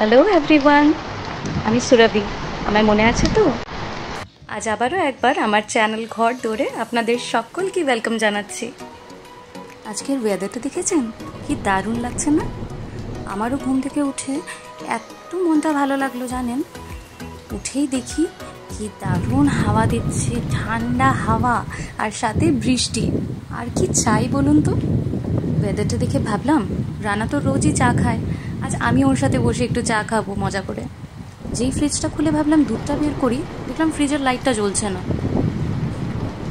Hello everyone, আমি সুরভি। আমার মনে আছে তো? আজ আবারও একবার আমার চ্যানেল ঘর দৌড়ে আপনাদের সকলকে ওয়েলকাম জানাচ্ছি। আজকের ওয়েদারটা দেখেছেন? কি দারুণ লাগছে না? আমারও ঘুম থেকে উঠে এত মনটা ভালো লাগলো জানেন। উঠেই দেখি কি দারুণ হাওয়া দিচ্ছে, ঠান্ডা হাওয়া, আর সাথে বৃষ্টি। আর কি চাই বলুন তো? ওয়েদারটা দেখে ভাবলাম রানা তো রোজই চা খায়, আজ আমি ওর সাথে বসে একটু চা খাবো মজা করে। যেই ফ্রিজটা খুলে ভাবলাম দুধটা বের করি, দেখলাম ফ্রিজের লাইটটা জ্বলছে না।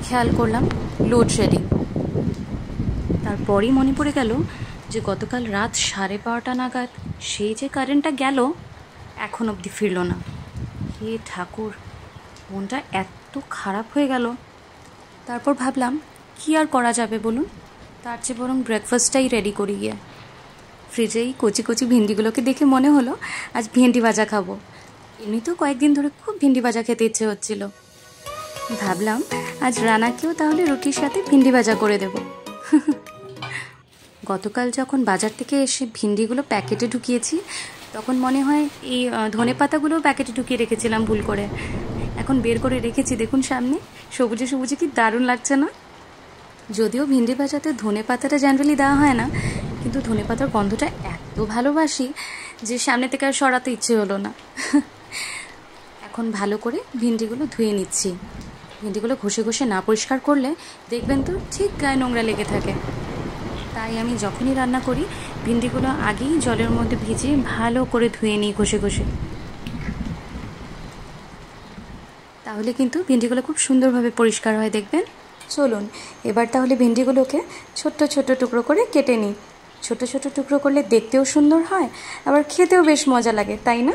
খেয়াল করলাম লোডশেডিং। তারপরই মনে পড়ে গেল যে গতকাল রাত 12:30 নাগাদ সেই যে কারেন্টটা গেল, এখন অবধি ফিরল না। হে ঠাকুর, মনটা এত খারাপ হয়ে গেল। তারপর ভাবলাম কি আর করা যাবে বলুন, তার চেয়ে বরং ব্রেকফাস্টটাই রেডি করি গিয়ে। ফ্রিজেই কচি কচি ভিন্ডিগুলোকে দেখে মনে হলো আজ ভেন্ডি ভাজা খাবো। এমনিতেও কয়েকদিন ধরে খুব ভেন্ডি ভাজা খেতে ইচ্ছে হচ্ছিল। ভাবলাম আজ রানাকেও তাহলে রুটির সাথে ভিন্ডি ভাজা করে দেব। গতকাল যখন বাজার থেকে এসে ভিন্ডিগুলো প্যাকেটে ঢুকিয়েছি, তখন মনে হয় এই ধনে পাতাগুলোও প্যাকেটে ঢুকিয়ে রেখেছিলাম ভুল করে। এখন বের করে রেখেছি, দেখুন সামনে সবুজে সবুজে কি দারুণ লাগছে না? যদিও ভিন্ডি ভাজাতে ধনে পাতাটা জেনারেলি দেওয়া হয় না, কিন্তু ধনে পাতার গন্ধটা এত ভালোবাসি যে সামনে থেকে আর সরাতে ইচ্ছে হলো না। এখন ভালো করে ভিন্ডিগুলো ধুয়ে নিচ্ছি। ভিন্ডিগুলো ঘষে ঘষে না পরিষ্কার করলে দেখবেন তো ঠিক গায়ে নোংরা লেগে থাকে। তাই আমি যখনই রান্না করি ভিন্ডিগুলো আগেই জলের মধ্যে ভিজিয়ে ভালো করে ধুয়ে নিই ঘষে ঘষে। তাহলে কিন্তু ভিন্ডিগুলো খুব সুন্দরভাবে পরিষ্কার হয় দেখবেন। চলুন এবার তাহলে ভিন্ডিগুলোকে ছোট্ট ছোট্ট টুকরো করে কেটে নিই। ছোট ছোট টুকরো করলে দেখতেও সুন্দর হয়, আবার খেতেও বেশ মজা লাগে, তাই না?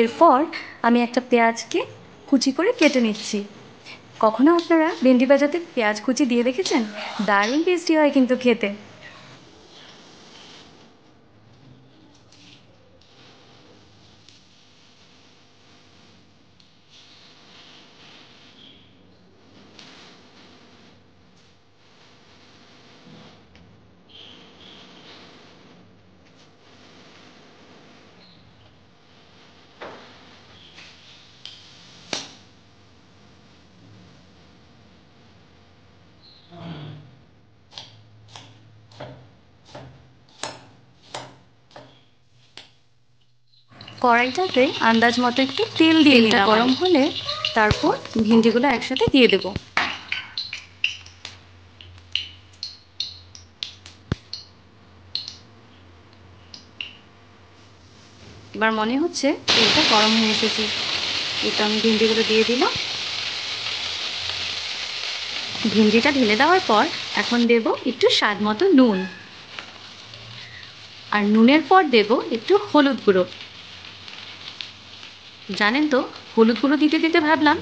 এরপর আমি একটা পেঁয়াজকে কুচি করে কেটে নিচ্ছি। কখনো আপনারা ভেন্ডি ভাজাতে পেঁয়াজ কুচি দিয়ে দেখেছেন? দারুণ টেস্টি হয় কিন্তু খেতে। কড়াইটাতে আন্দাজ মতো একটু তেল দিয়ে নিলাম। গরম হলে তারপর ভিন্ডিগুলো একসাথে দিয়ে দেবো। এবার মনে হচ্ছে তেলটা গরম হয়ে এসেছে, এটা আমি ভিন্ডিগুলো দিয়ে দিলাম। ভিন্ডিটা ঢেলে দেওয়ার পর এখন দেব একটু স্বাদ মতো নুন, আর নুনের পর দেব একটু হলুদ গুঁড়ো। জানেন তো, হলুদ গুঁড়ো দিতে দিতে ভাবলাম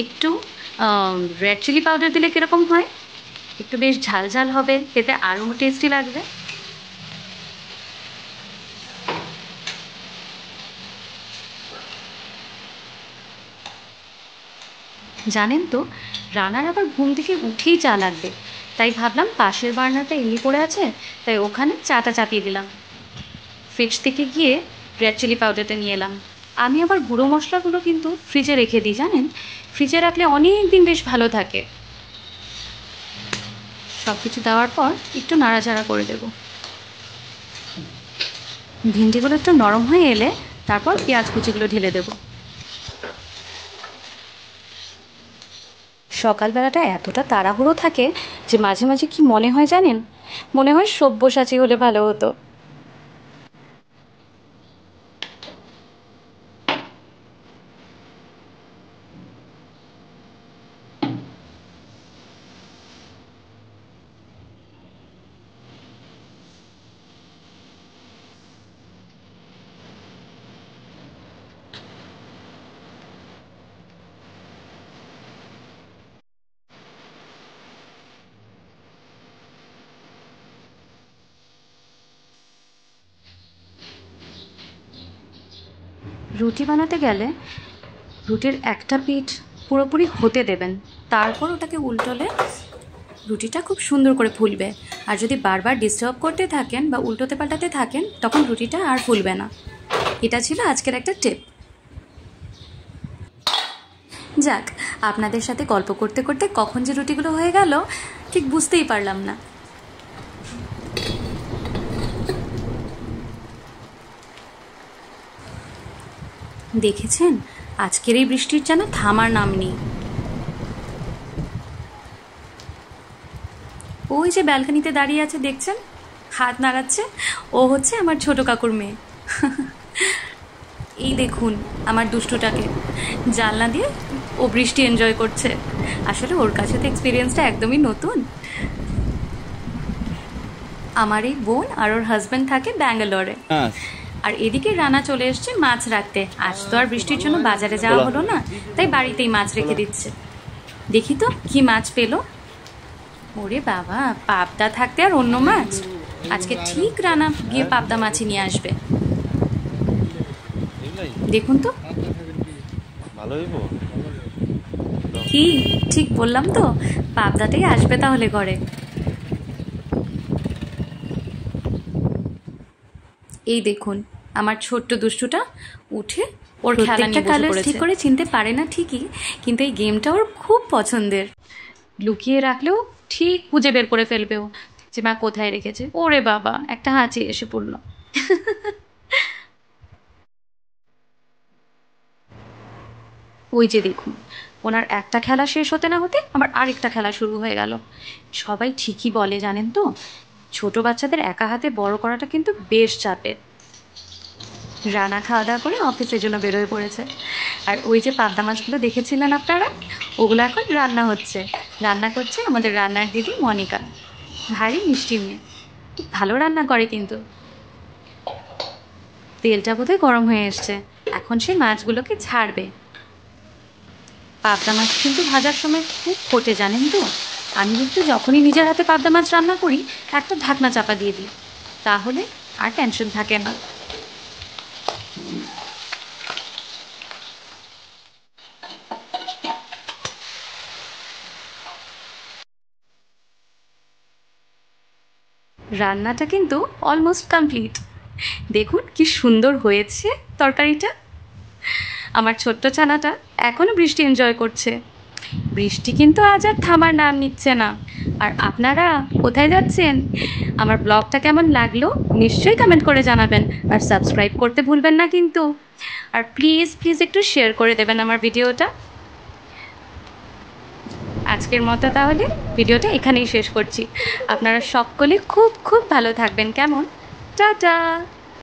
একটু রেড চিলি পাউডার দিলে কীরকম হয়, একটু বেশ ঝাল ঝাল হবে, খেতে আরও টেস্টি লাগবে। জানেন তো, রানার আবার ঘুম থেকে উঠেই চা লাগবে, তাই ভাবলাম পাশের বার্নারটা এমনি পড়ে আছে, তাই ওখানে চাটা চাপিয়ে দিলাম। ফ্রিজ থেকে গিয়ে রেড চিলি পাউডারটা নিয়ে এলাম। আমি আবার গুঁড়ো মশলাগুলো কিন্তু ফ্রিজে রেখে দিই জানেন, ফ্রিজে রাখলে অনেক দিন বেশ ভালো থাকে। সব কিছু দেওয়ার পর একটু নাড়াচাড়া করে দেব। ভিন্ডিগুলো একটু নরম হয়ে এলে তারপর পেঁয়াজ কুচিগুলো ঢেলে দেব। সকালবেলাটা এতটা তাড়াহুড়ো থাকে যে মাঝে মাঝে কি মনে হয় জানেন, মনে হয় সব্যসাচী হলে ভালো হতো। রুটি বানাতে গেলে রুটির একটা পিঠ পুরোপুরি হতে দেবেন, তারপর ওটাকে উল্টোলে রুটিটা খুব সুন্দর করে ফুলবে। আর যদি বারবার ডিস্টার্ব করতে থাকেন বা উল্টোতে পাল্টাতে থাকেন তখন রুটিটা আর ফুলবে না। এটা ছিল আজকের একটা টিপ। যাক, আপনাদের সাথে গল্প করতে করতে কখন যে রুটিগুলো হয়ে গেল ঠিক বুঝতেই পারলাম না। দেখেছেন, আজকের এই বৃষ্টির যেন থামার নাম নেই। ওই যে ব্যালকনিতে দাঁড়িয়ে আছে দেখছেন, হাত নাড়াচ্ছে, ও হচ্ছে আমার ছোট কাকুর মেয়ে। এই দেখুন আমার দুষ্টুটাকে, জানলা দিয়ে ও বৃষ্টি এনজয় করছে। আসলে ওর কাছে তো এক্সপিরিয়েন্সটা একদমই নতুন। আমার এই বোন আর ওর হাজব্যান্ড থাকে ব্যাঙ্গালোরে, আর এদিকে রানা চলে এসছে মাছ রাখতে। আজ তো আর বৃষ্টির জন্য বাজারে যাওয়া হলো না, তাই বাড়িতেই মাছ রেখে দিচ্ছে। দেখি তো কি মাছ পেলো। ওরে বাবা, পাবদা থাকতে আর অন্য মাছ। আজকে ঠিক রানা গিয়ে পাবদা মাছই নিয়ে আসবে। দেখুন তো, কি ঠিক বললাম তো? পাবদাটাই আসবে তাহলে ঘরে। এই দেখুন আমার ছোট্ট দুষ্টুটা উঠে ওর খেলাটা কালার ঠিক করে চিনতে পারে না ঠিকই, কিন্তু এই গেমটা ওর খুব পছন্দের। লুকিয়ে রাখলেও ঠিক খুঁজে বের করে ফেলবেও যে মা কোথায় রেখেছে। ওরে বাবা, একটা হাঁচি এসে পড়লো। ওই যে দেখুন, ওনার একটা খেলা শেষ হতে না হতে আবার আরেকটা খেলা শুরু হয়ে গেল। সবাই ঠিকই বলে জানেন তো, ছোট বাচ্চাদের একা হাতে বড় করাটা কিন্তু বেশ চাপের। রানা খাওয়া দাওয়া করে অফিসের জন্য বেরোয় পড়েছে। আর ওই যে পাবদা মাছগুলো দেখেছিলেন আপনারা, ওগুলো এখন রান্না হচ্ছে। রান্না করছে আমাদের রান্নার দিদি মনিকা। ভারী মিষ্টি মেয়ে, ভালো রান্না করে কিন্তু। তেলটা বোধহয় গরম হয়ে এসছে, এখন সেই মাছগুলোকে ছাড়বে। পাবদা মাছ কিন্তু ভাজার সময় খুব ফোটে জানেন তো। আমি কিন্তু যখনই নিজের হাতে পাবদা মাছ রান্না করি একটা ঢাকনা চাপা দিয়ে দিই, তাহলে আর টেনশন থাকে না। রান্নাটা কিন্তু অলমোস্ট কমপ্লিট। দেখুন কি সুন্দর হয়েছে তরকারিটা। আমার ছোট্ট ছানাটা এখনও বৃষ্টি এনজয় করছে। বৃষ্টি কিন্তু আজ আর থামার নাম নিচ্ছে না। আর আপনারা কোথায় যাচ্ছেন, আমার ব্লগটা কেমন লাগলো নিশ্চয়ই কমেন্ট করে জানাবেন। আর সাবস্ক্রাইব করতে ভুলবেন না কিন্তু। আর প্লিজ প্লিজ একটু শেয়ার করে দেবেন আমার ভিডিওটা। আজকের মতো তাহলে ভিডিওটা এখানেই শেষ করছি। আপনারা সকলে খুব খুব ভালো থাকবেন, কেমন? টাটা।